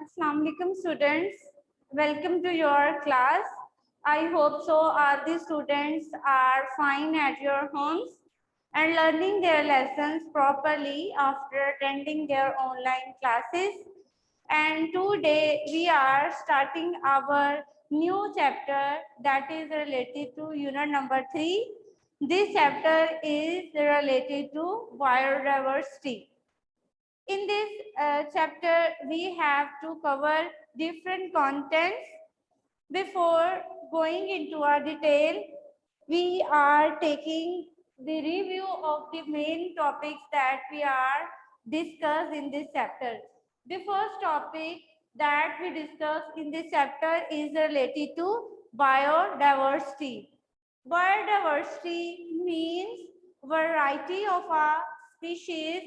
Assalamu alaikum students. Welcome to your class. I hope so all the students are fine at your homes and learning their lessons properly after attending their online classes. And today we are starting our new chapter that is related to unit number 3. This chapter is related to biodiversity. In this chapter, we have to cover different contents. Before going into our detail, we are taking the review of the main topics that we are discussed in this chapter. The first topic that we discuss in this chapter is related to biodiversity. Biodiversity means variety of a species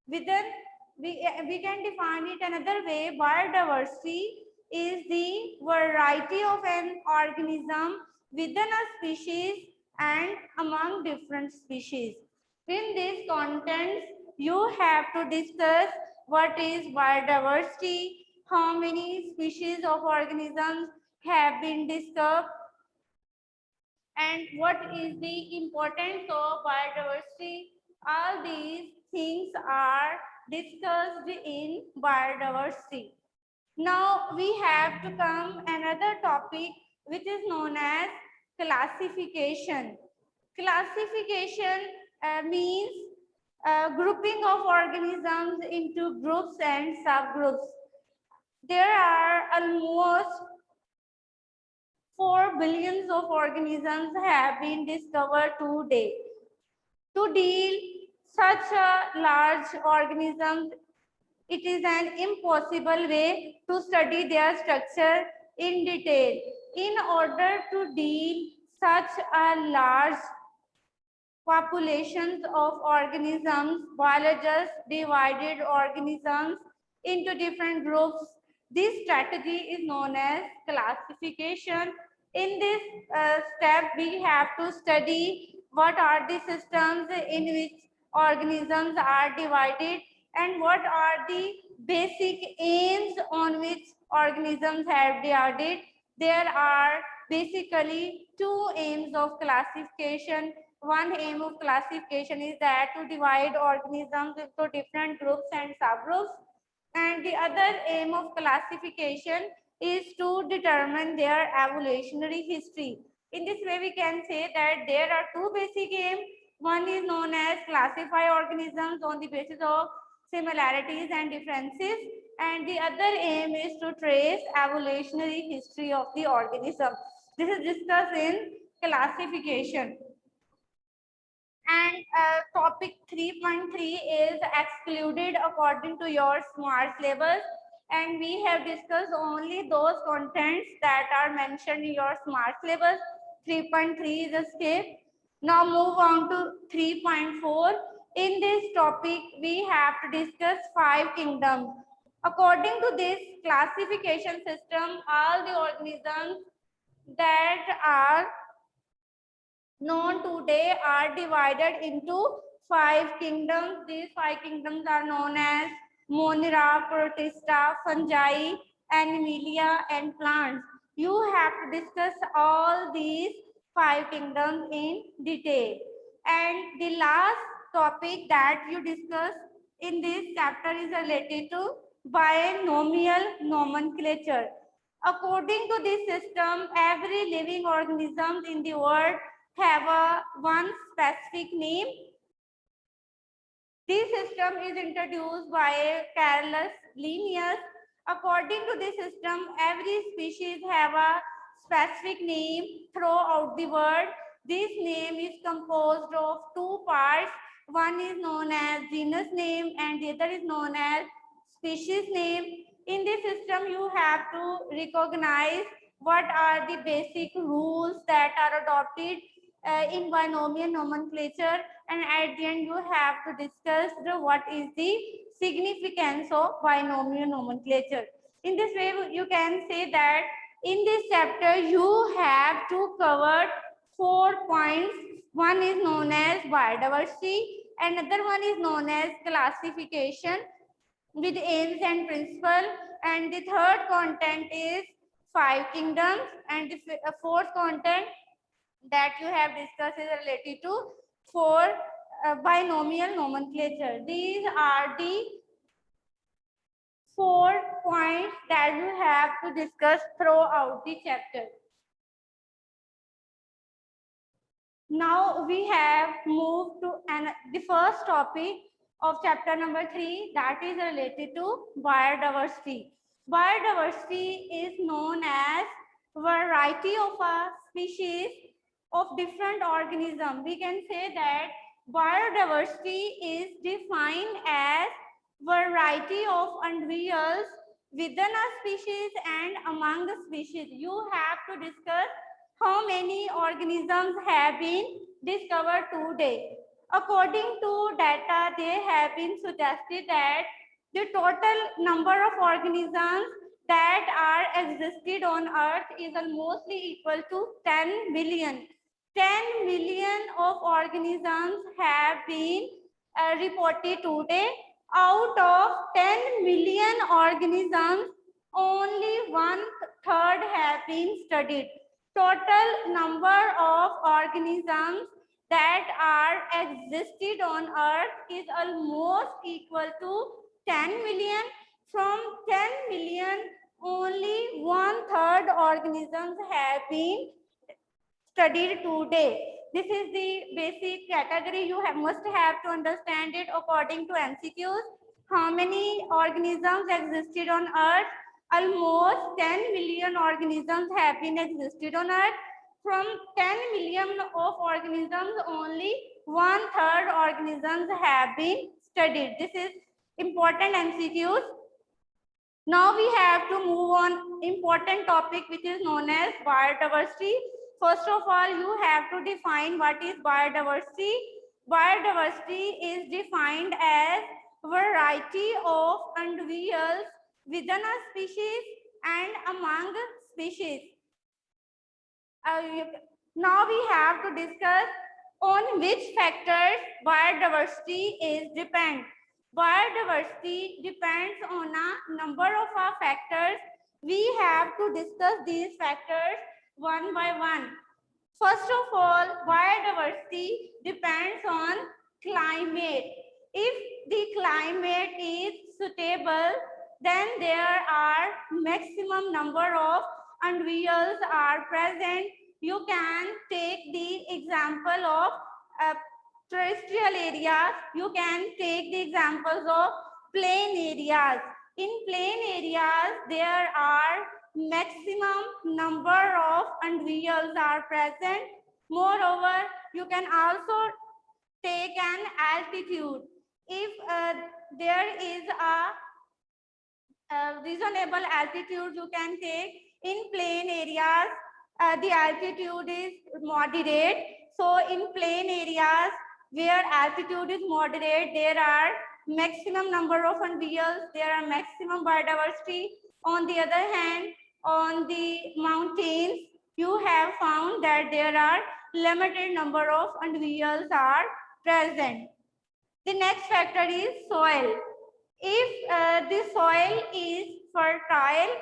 within we can define it another way. Biodiversity is the variety of an organism within a species and among different species. In these contents, you have to discuss what is biodiversity, how many species of organisms have been disturbed, and what is the importance of biodiversity. All these things are discussed in biodiversity. Now we have to come another topic which is known as classification. Classification means grouping of organisms into groups and subgroups. There are almost 4 billions of organisms have been discovered today. To deal such a large organisms, it is an impossible way to study their structure in detail. In order to deal such a large populations of organisms, biologists divided organisms into different groups. This strategy is known as classification. In this step, we have to study what are the systems in which organisms are divided and what are the basic aims on which organisms have divided. There are basically two aims of classification. One aim of classification is that to divide organisms into different groups and subgroups, and the other aim of classification is to determine their evolutionary history. In this way, we can say that there are two basic aims. One is known as classify organisms on the basis of similarities and differences, and the other aim is to trace evolutionary history of the organism. This is discussed in classification. And topic 3.3 is excluded according to your smart syllabus, and we have discussed only those contents that are mentioned in your smart syllabus. 3.3 is a skip. Now move on to 3.4. In this topic, we have to discuss 5 kingdoms. According to this classification system, all the organisms that are known today are divided into 5 kingdoms. These 5 kingdoms are known as Monera, Protista, Fungi, Animalia, and plants. You have to discuss all these 5 kingdoms in detail. And the last topic that you discuss in this chapter is related to binomial nomenclature. According to this system, every living organism in the world have a one specific name. This system is introduced by Carolus Linnaeus. According to this system, every species have a specific name throughout the world. This name is composed of two parts. One is known as genus name and the other is known as species name. In this system, you have to recognize what are the basic rules that are adopted in binomial nomenclature, and at the end you have to discuss what is the significance of binomial nomenclature. In this way, you can say that in this chapter you have to cover 4 points. One is known as biodiversity, another one is known as classification, with aims and principle. And the third content is five kingdoms. And the fourth content that you have discussed is related to four binomial nomenclature. These are the 4 points that you have to discuss throughout the chapter. Now we have moved to the first topic of chapter number 3, that is related to biodiversity. Biodiversity is known as variety of a species of different organisms. We can say that biodiversity is defined as variety of individuals within a species and among the species. You have to discuss how many organisms have been discovered today. According to data, they have been suggested that the total number of organisms that are existed on earth is almost equal to 10 billion. 10 million of organisms have been reported today. Out of 10 million organisms, only one third have been studied. Total number of organisms that are existed on earth is almost equal to 10 million. From 10 million, only one third organisms have been studied today. This is the basic category. You must have to understand it according to MCQs. How many organisms existed on earth? Almost 10 million organisms have been existed on earth. From 10 million of organisms, only one third organisms have been studied. This is important MCQs. Now we have to move on important topic which is known as biodiversity. First of all, you have to define what is biodiversity. Biodiversity is defined as variety of individuals within a species and among species. Now we have to discuss on which factors biodiversity is depend. Biodiversity depends on a number of factors. We have to discuss these factors one by one. First of all, biodiversity depends on climate. If the climate is suitable, then there are maximum number of individuals are present. You can take the example of terrestrial areas. You can take the examples of plain areas. In plain areas, there are maximum number of individuals are present. Moreover, you can also take an altitude. If there is a reasonable altitude, you can take. In plain areas, the altitude is moderate. So in plain areas where altitude is moderate, there are maximum number of individuals, there are maximum biodiversity. On the other hand, on the mountains, you have found that there are limited number of individuals are present. The next factor is soil. If the soil is fertile,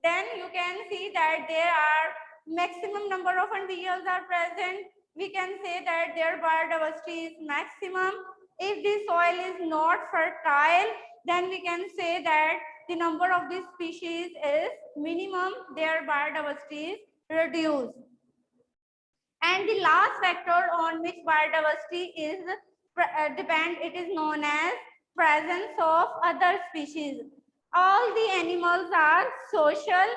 then you can see that there are maximum number of individuals are present. We can say that their biodiversity is maximum. If the soil is not fertile, then we can say that the number of this species is minimum, their biodiversity is reduced. And the last factor on which biodiversity is depend, it is known as presence of other species. All the animals are social.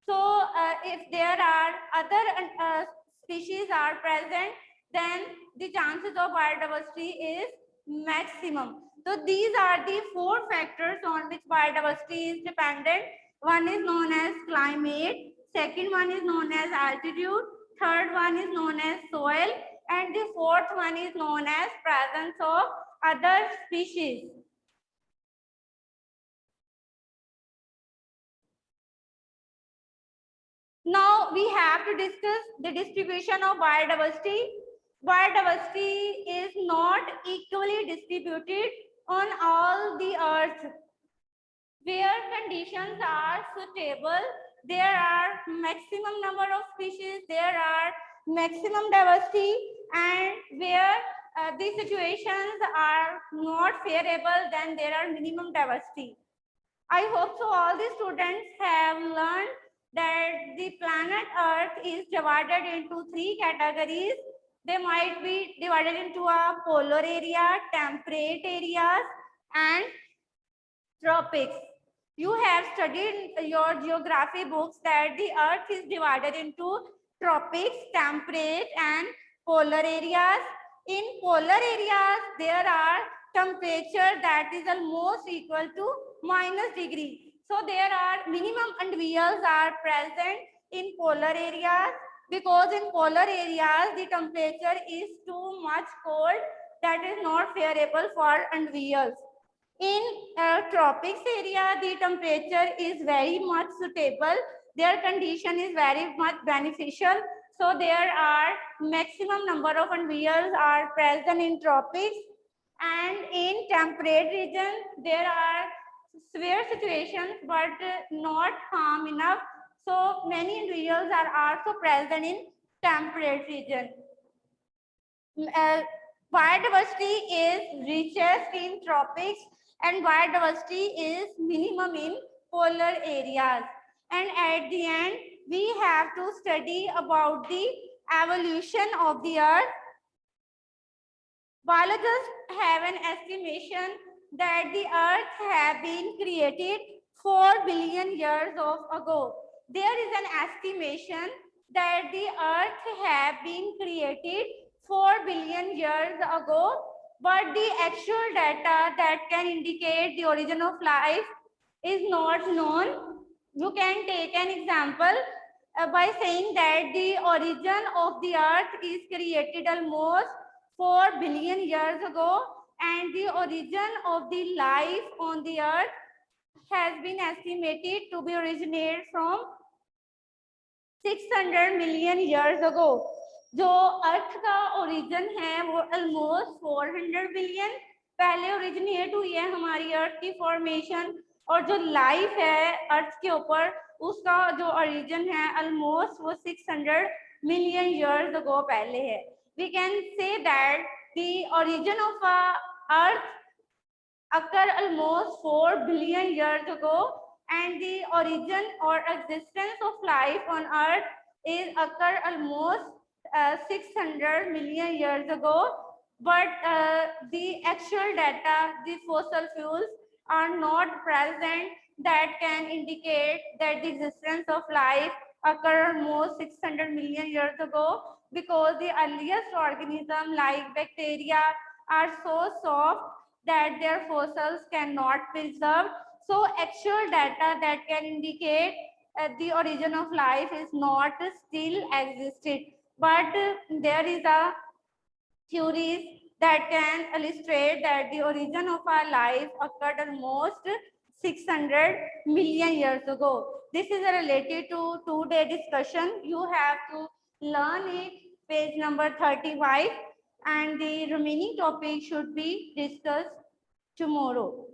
So if there are other species are present, then the chances of biodiversity is maximum. So these are the 4 factors on which biodiversity is dependent. One is known as climate, second one is known as altitude, third one is known as soil, and the fourth one is known as presence of other species. Now we have to discuss the distribution of biodiversity. Biodiversity is not equally distributed on all the earth. Where conditions are suitable, there are maximum number of species, there are maximum diversity, and where the situations are not favorable, then there are minimum diversity. I hope so all the students have learned that the planet Earth is divided into 3 categories. They might be divided into a polar area, temperate areas, and tropics. You have studied in your geography books that the Earth is divided into tropics, temperate, and polar areas. In polar areas, there are temperature that is almost equal to minus degree. So there are minimum unwells are present in polar areas, because in polar areas the temperature is too much cold, that is not favorable for unwells. In tropics area, the temperature is very much suitable. Their condition is very much beneficial. So there are maximum number of unwells are present in tropics. And in temperate region, there are severe situations, but not harm enough. So many unwells are also present in temperate region. Biodiversity is richest in tropics and biodiversity is minimum in polar areas. And at the end, we have to study about the evolution of the earth. Biologists have an estimation that the earth have been created 4 billion years ago. There is an estimation that the earth have been created 4 billion years ago, but the actual data that can indicate the origin of life is not known. You can take an example by saying that the origin of the earth is created almost 4 billion years ago, and the origin of the life on the earth has been estimated to be originated from 600 million years ago. जो अर्थ का origin है वो almost 400 billion पहले originate हुई है हमारी अर्थ की formation, और जो लाइफ है अर्थ के ऊपर उसका जो ओरिजिन है ऑलमोस्ट वो 600 मिलियन इयर्स अगो पहले है. We can say that the origin of earth occur almost 4 billion years ago, and the origin or existence of life on earth is occur almost 600 million years ago. But the actual data, the fossil fuels are not present that can indicate that the existence of life occur almost 600 million years ago, because the earliest organism like bacteria are so soft that their fossils cannot be preserved. So actual data that can indicate the origin of life is not still existed. But there is a theories that can illustrate that the origin of our life occurred almost 600 million years ago. This is related to two-day discussion. You have to learn it, page number 35, and the remaining topic should be discussed tomorrow.